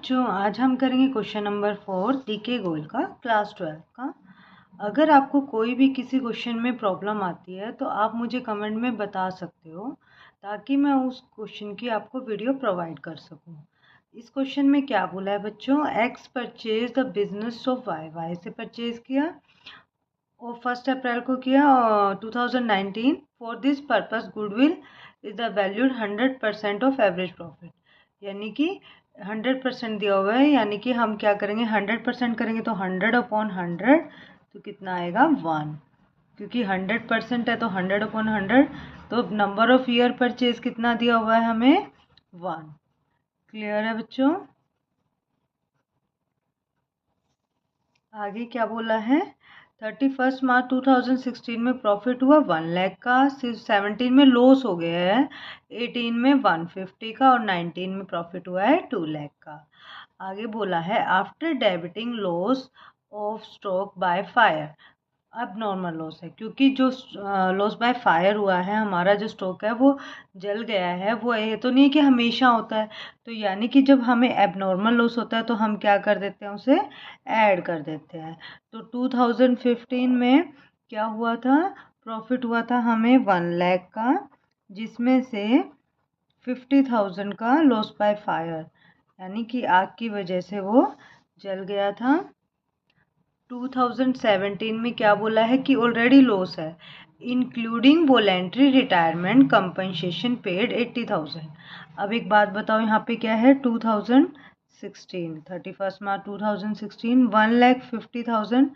बच्चों, आज हम करेंगे क्वेश्चन नंबर 4 डीके गोयल का क्लास 12 का। अगर आपको कोई भी किसी क्वेश्चन में प्रॉब्लम आती है तो आप मुझे कमेंट में बता सकते हो ताकि मैं उस क्वेश्चन की आपको वीडियो प्रोवाइड कर सकूं। इस क्वेश्चन में क्या बोला है बच्चों, X purchase the business of Y, Y से परचेज किया और 1 अप्रैल को किया 2019। For this purpose goodwill is the valued 100% of average profit, यानी कि 100% दिया हुआ है, यानी कि हम क्या करेंगे 100% करेंगे तो 100/100 तो कितना आएगा 1, क्योंकि 100% है तो 100/100 तो नंबर ऑफ ईयर परचेज कितना दिया हुआ है हमें 1। क्लियर है बच्चों? आगे क्या बोला है, 31 मार्च 2016 में प्रॉफिट हुआ 1 लाख का, 17 में लॉस हो गया है, 18 में 150 का और 19 में प्रॉफिट हुआ है 2 लाख का। आगे बोला है after debiting loss of stock by fire, अब नॉर्मल लॉस है क्योंकि जो लॉस बाय फायर हुआ है, हमारा जो स्टॉक है वो जल गया है, वो ये तो नहीं है कि हमेशा होता है, तो यानी कि जब हमें एबनॉर्मल लॉस होता है तो हम क्या कर देते हैं, उसे ऐड कर देते हैं। तो 2015 में क्या हुआ था, प्रॉफिट हुआ था हमें 1 लाख का, जिसमें से 50,000 का लॉस बाय फायर, यानी कि आग की वजह से वो जल गया था। 2017 में क्या बोला है कि ऑलरेडी लॉस है, including voluntary retirement compensation paid 80,000। अब एक बात बताओ, यहाँ पे क्या है 2016, 31 मार्च 2016 1,50,000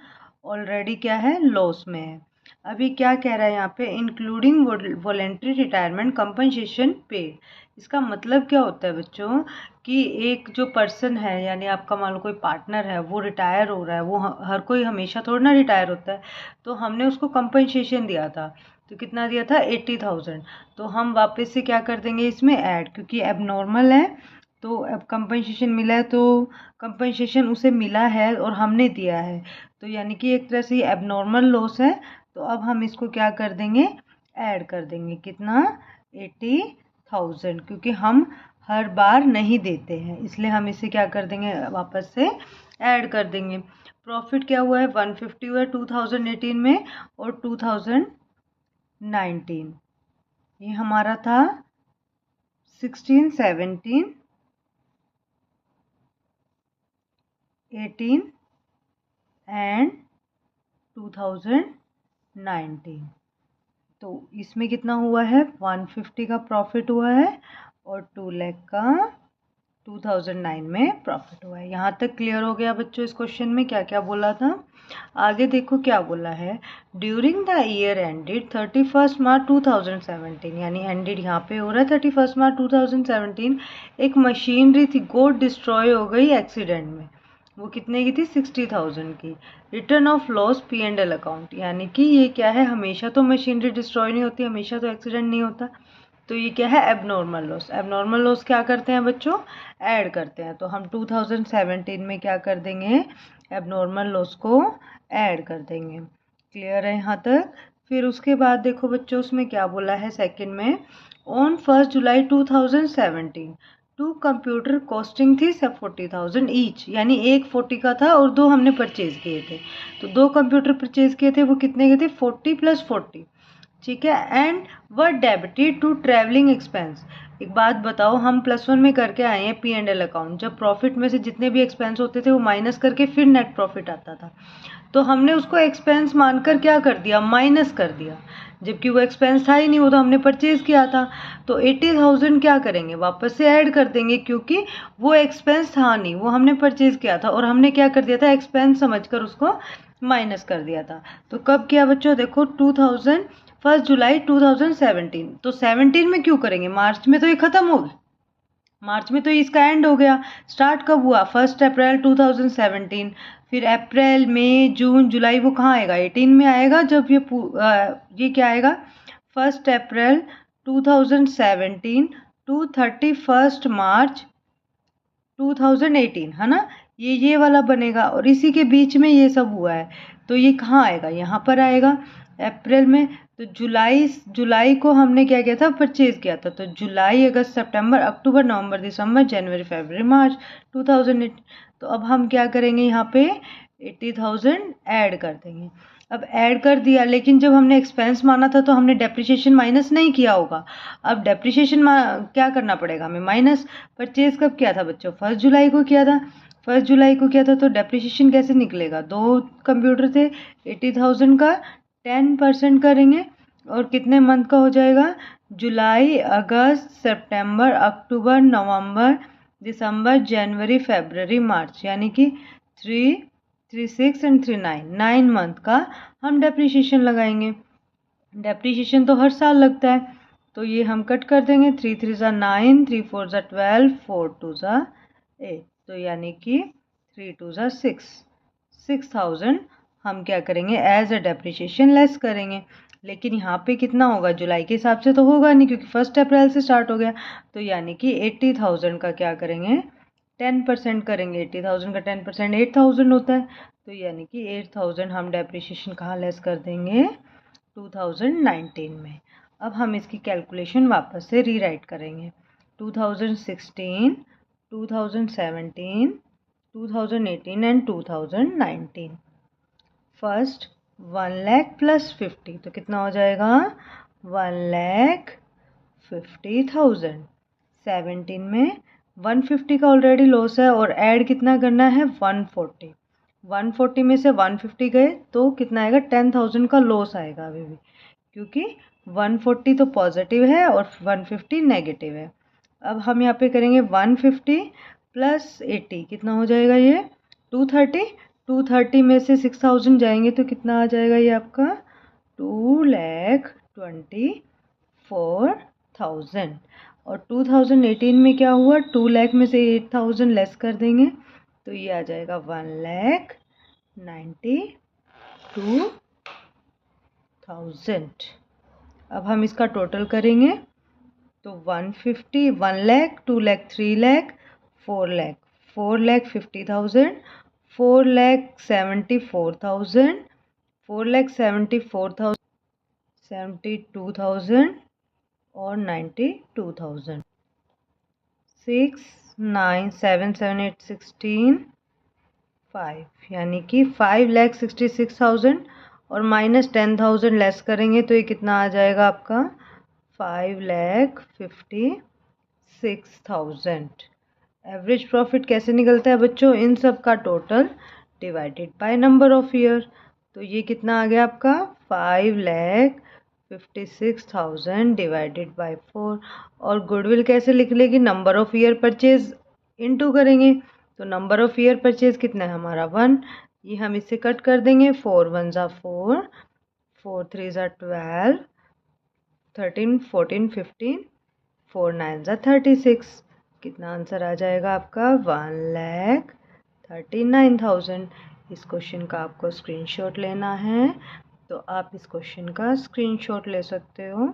ऑलरेडी क्या है लॉस में है। अभी क्या कह रहा है यहाँ पे, including voluntary retirement compensation paid. इसका मतलब क्या होता है बच्चों कि एक जो पर्सन है, यानी आपका मान लो कोई पार्टनर है, वो रिटायर हो रहा है, वो हर कोई हमेशा थोड़ा ना रिटायर होता है, तो हमने उसको कंपनसेशन दिया था, तो कितना दिया था 80,000, तो हम वापस से क्या कर देंगे इसमें ऐड, क्योंकि अब नॉर्मल है तो अब कंपनसेशन मिला है, तो कंपनसेशन उसे मिला है और हमने दिया है, तो यानी कि एक तरह से ये एबनॉर्मल लॉस है, तो अब हम इसको क्या कर देंगे ऐड कर देंगे, कितना 80,000, क्योंकि हम हर बार नहीं देते हैं इसलिए हम इसे क्या कर देंगे वापस से ऐड कर देंगे। प्रॉफिट क्या हुआ है 150 हुआ है 2018 में और 2019 ये हमारा था 16, 17, 18 एंड 2019। तो इसमें कितना हुआ है 150 का प्रॉफिट हुआ है और 2 लाख का 2009 में प्रॉफिट हुआ है। यहाँ तक क्लियर हो गया बच्चों इस क्वेश्चन में क्या क्या बोला था। आगे देखो क्या बोला है, ड्यूरिंग द ईयर एंडेड 31 मार्च 2017, यानी एंडेड यहाँ पे हो रहा है 31 मार्च 2017, एक मशीनरी थी गोड डिस्ट्रॉय हो गई एक्सीडेंट में, वो कितने की थी 60,000 की। Return of loss P&L account, यानी कि ये क्या है, हमेशा तो मशीनरी डिस्ट्रॉय नहीं होती, हमेशा तो एक्सीडेंट नहीं होता, तो ये क्या है एबनॉर्मल लॉस। एबनॉर्मल लॉस क्या करते हैं बच्चों ऐड करते हैं, तो हम 2017 में क्या कर देंगे एबनॉर्मल लॉस को ऐड कर देंगे। क्लियर है यहाँ तक? फिर उसके बाद देखो बच्चों उसमें क्या बोला है सेकंड में, on 1 July 2017 two computer costing थी सब 40,000 ईच, यानी एक 40 का था और दो हमने परचेज किए थे, तो दो कंप्यूटर परचेज किए थे, वो कितने के थे 40 + 40, ठीक है, and were debited to travelling expense. एक बात बताओ, हम +1 में करके आए हैं P&L अकाउंट, जब प्रॉफिट में से जितने भी एक्सपेंस होते थे वो माइनस करके फिर नेट प्रॉफिट आता था, तो हमने उसको एक्सपेंस मानकर क्या कर दिया माइनस कर दिया, जबकि वो एक्सपेंस था ही नहीं, वो तो हमने परचेज किया था, तो 80,000 क्या करेंगे वापस से ऐड कर देंगे, क्योंकि वो एक्सपेंस था नहीं, वो हमने परचेज किया था और हमने क्या कर दिया था एक्सपेंस समझकर उसको माइनस कर दिया था। तो कब किया बच्चों, देखो 1 जुलाई 2017, तो 17 में क्यों करेंगे, मार्च में तो ये खत्म हो गया, मार्च में तो इसका एंड हो गया, स्टार्ट कब हुआ 1 अप्रैल 2017, फिर अप्रैल मई जून जुलाई, वो कहाँ आएगा 18 में आएगा, जब ये क्या आएगा 1 अप्रैल 2017 टू 31 मार्च 2018, है ना, ये वाला बनेगा और इसी के बीच में ये सब हुआ है, तो ये कहाँ आएगा यहाँ पर आएगा। अप्रैल में, तो जुलाई को हमने क्या किया था, परचेज किया था। तो जुलाई, अगस्त, सितंबर, अक्टूबर, नवंबर, दिसंबर, जनवरी, फरवरी, मार्च 2008। तो अब हम क्या करेंगे, यहाँ पे 80,000 ऐड कर देंगे। अब ऐड कर दिया, लेकिन जब हमने एक्सपेंस माना था तो हमने डेप्रिसिएशन माइनस नहीं किया होगा। अब डेप्रिसिएशन क्या करना पड़ेगा हमें, माइनस। परचेज कब किया था बच्चों, 1 जुलाई को किया था। 1 जुलाई को किया था, तो डेप्रिसिएशन कैसे निकलेगा, 2 कंप्यूटर थे, 80,000 का 10% करेंगे और कितने मंथ का हो जाएगा, जुलाई, अगस्त, सितंबर, अक्टूबर, नवंबर, दिसंबर, जनवरी, फरवरी, मार्च, यानी कि 3, 6 एंड 3, 9 मंथ का हम डेप्रिसिएशन लगाएंगे। डेप्रिसिएशन तो हर साल लगता है, तो ये हम कट कर देंगे। 3 3 ज़ा 9, 3 4 ज़ा 12, 4 2 ज़ा 8, तो यानी कि 3 2 ज़ा 6,000 हम क्या करेंगे, एज अ डेप्रिसिएशन लेस करेंगे। लेकिन यहाँ पे कितना होगा, जुलाई के हिसाब से तो होगा नहीं, क्योंकि 1 अप्रैल से स्टार्ट हो गया। तो यानी कि 80,000 का क्या करेंगे, 10% करेंगे। 80,000 का 10% 8,000 होता है। तो यानी कि 8,000 हम डेप्रिसिएशन कहाँ लेस कर देंगे, 2019 में। अब हम इसकी कैलकुलेशन वापस से रीराइट करेंगे। 2016, 2017, 2018 एंड 2019। फर्स्ट 1 लाख प्लस 50, तो कितना हो जाएगा, 1,50,000। 17 में 150 का ऑलरेडी लॉस है और ऐड कितना करना है, 140। 140 में से 150 गए तो कितना आएगा, 10,000 का लॉस आएगा अभी भी, क्योंकि 140 तो पॉजिटिव है और 150 नेगेटिव है। अब हम यहाँ पे करेंगे 150 प्लस 80, कितना हो जाएगा ये, 230। 230 में से 6,000 जाएंगे तो कितना आ जाएगा ये आपका, 2,24,000। और 2018 में क्या हुआ, 2 लाख में से 8,000 लेस कर देंगे तो ये आ जाएगा 1,92,000। अब हम इसका टोटल करेंगे तो 150, 1 लाख, 2 लाख, 3 लाख, 4 लाख, 4,50,000, 4,74,000, 4,74,000, 72,000 और 92,000। 6, 9, 7, 7, 8, 16, 5, यानी कि 5,66,000 और माइनस 10,000 लेस करेंगे तो ये कितना आ जाएगा आपका, 5,56,000। एवरेज प्रॉफिट कैसे निकलता है बच्चों, इन सब का total divided by number of year. तो ये कितना आ गया आपका, 5,56,000 डिवाइडेड बाय 4। और गुडविल कैसे लिख लेगी, number of year purchase into करेंगे। तो नंबर ऑफ ईयर परचेज कितना है हमारा, 1। ये हम इससे कट कर देंगे, 4 1 ज़ा 4, 4 3 ज़ा 12, 13 14 15, 4 9 ज़ा 36। कितना आंसर आ जाएगा आपका, 1,39,000। इस क्वेश्चन का आपको स्क्रीनशॉट लेना है, तो आप इस क्वेश्चन का स्क्रीनशॉट ले सकते हो।